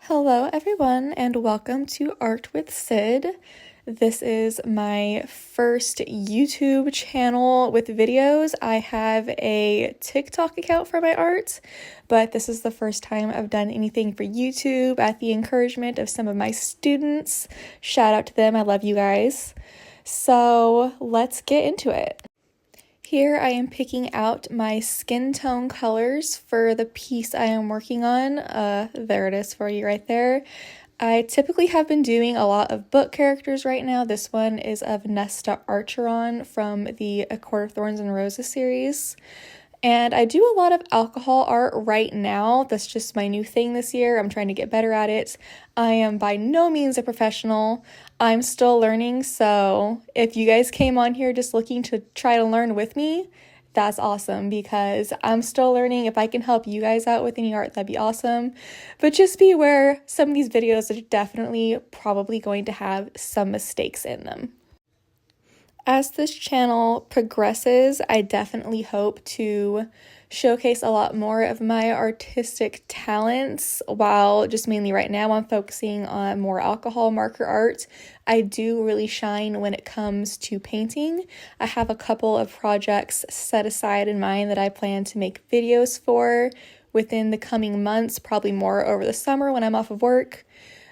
Hello everyone and welcome to Art with Sid. This is my first YouTube channel with videos. I have a TikTok account for my art, but this is the first time I've done anything for YouTube at the encouragement of some of my students. Shout out to them, I love you guys. So let's get into it. Here I am picking out my skin tone colors for the piece I am working on. There it is for you right there. I typically have been doing a lot of book characters right now. This one is of Nesta Archeron from the A Court of Thorns and Roses series. And I do a lot of alcohol art right now. That's just my new thing this year. I'm trying to get better at it. I am by no means a professional. I'm still learning, so if you guys came on here just looking to try to learn with me, that's awesome because I'm still learning. If I can help you guys out with any art, that'd be awesome. But just be aware, some of these videos are definitely probably going to have some mistakes in them. As this channel progresses, I definitely hope to showcase a lot more of my artistic talents, while just mainly right now I'm focusing on more alcohol marker art. I do really shine when it comes to painting. I have a couple of projects set aside in mind that I plan to make videos for within the coming months, probably more over the summer when I'm off of work.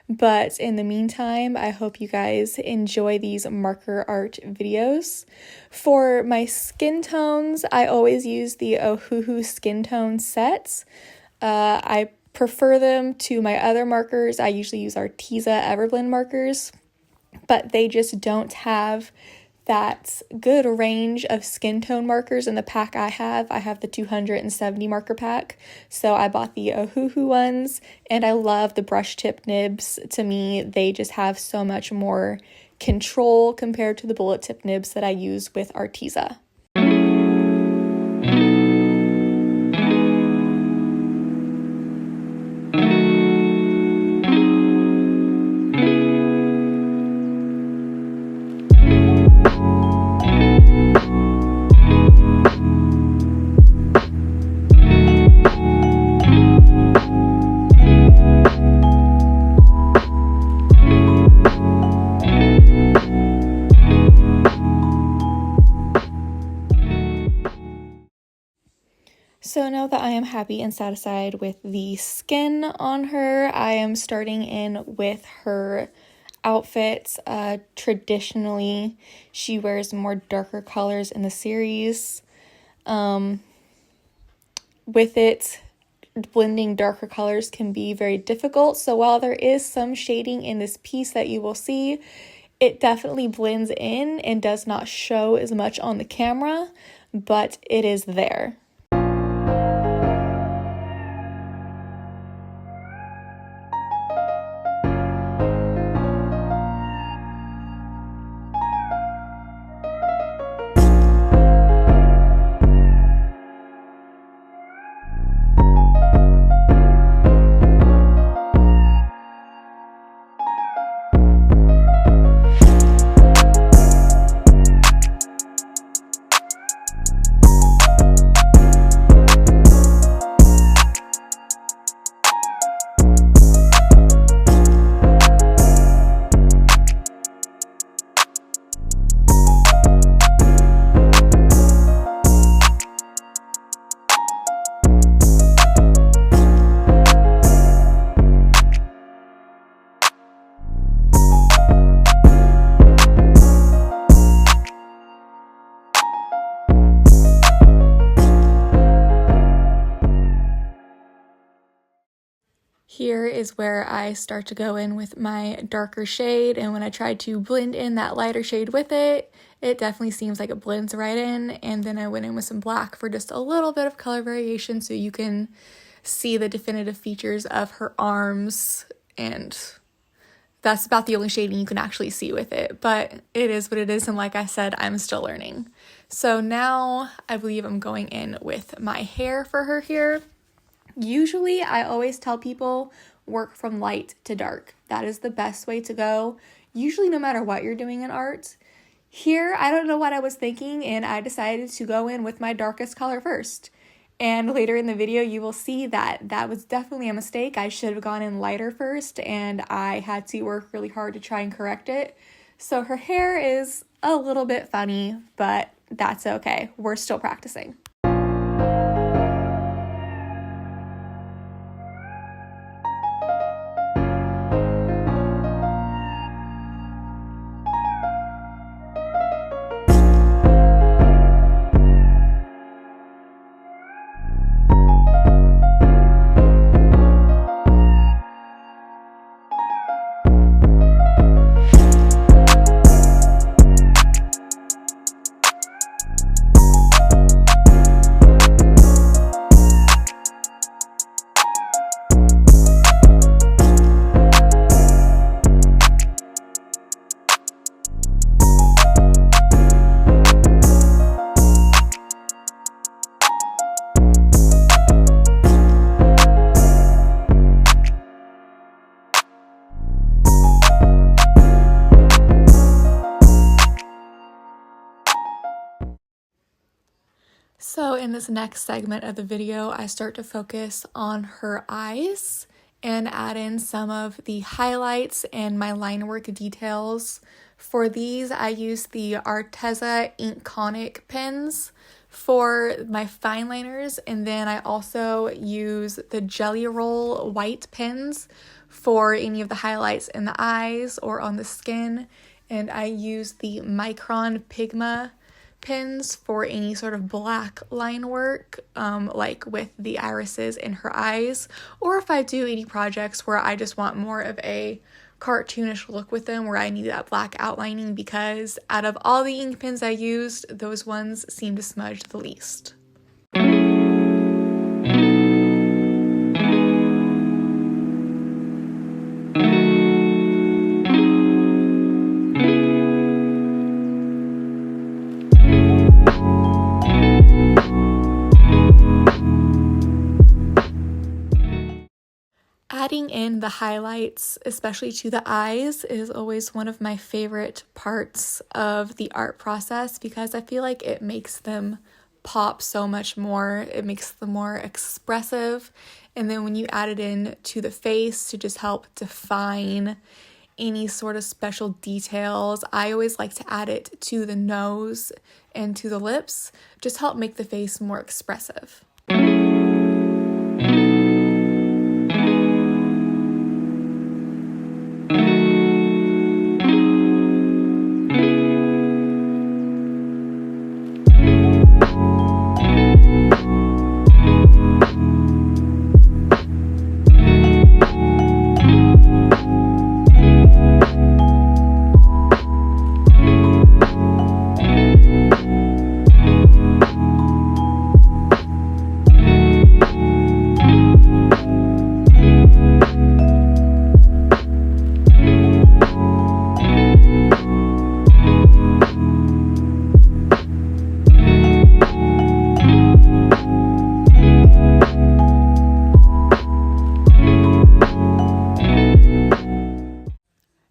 But in the meantime, I hope you guys enjoy these marker art videos. For my skin tones, I always use the Ohuhu skin tone sets. I prefer them to my other markers. I usually use Arteza Everblend markers, but they just don't have that good range of skin tone markers in the pack I have. I have the 270 marker pack, so I bought the Ohuhu ones, and I love the brush tip nibs. To me, they just have so much more control compared to the bullet tip nibs that I use with Arteza. So now that I am happy and satisfied with the skin on her, I am starting in with her outfits. Traditionally, she wears more darker colors in the series. With it, blending darker colors can be very difficult. So while there is some shading in this piece that you will see, it definitely blends in and does not show as much on the camera, but it is there. Here is where I start to go in with my darker shade, and when I try to blend in that lighter shade with it, it definitely seems like it blends right in. And then I went in with some black for just a little bit of color variation so you can see the definitive features of her arms, and that's about the only shading you can actually see with it, but it is what it is, and like I said, I'm still learning. So now I believe I'm going in with my hair for her here. Usually, I always tell people work from light to dark. That is the best way to go, usually no matter what you're doing in art. Here, I don't know what I was thinking, and I decided to go in with my darkest color first. And later in the video, you will see that that was definitely a mistake. I should have gone in lighter first, and I had to work really hard to try and correct it. So her hair is a little bit funny, but that's okay. We're still practicing. So in this next segment of the video, I start to focus on her eyes and add in some of the highlights and my line work details. For these, I use the Arteza Ink pens for my fine liners, and then I also use the Jelly Roll white pens for any of the highlights in the eyes or on the skin, and I use the Micron Pigma pins for any sort of black line work, like with the irises in her eyes, or if I do any projects where I just want more of a cartoonish look with them where I need that black outlining, because out of all the ink pens I used, those ones seem to smudge the least. Adding in the highlights, especially to the eyes, is always one of my favorite parts of the art process because I feel like it makes them pop so much more. It makes them more expressive. And then when you add it in to the face to just help define any sort of special details, I always like to add it to the nose and to the lips, just help make the face more expressive.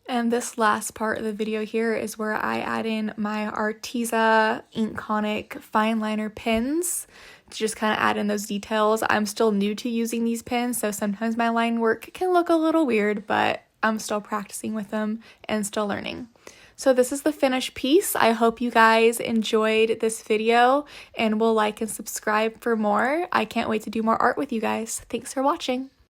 And this last part of the video here is where I add in my Arteza Ink fine liner pens to just kind of add in those details. I'm still new to using these pens, so sometimes my line work can look a little weird, but I'm still practicing with them and still learning. So this is the finished piece. I hope you guys enjoyed this video and will like and subscribe for more. I can't wait to do more art with you guys. Thanks for watching.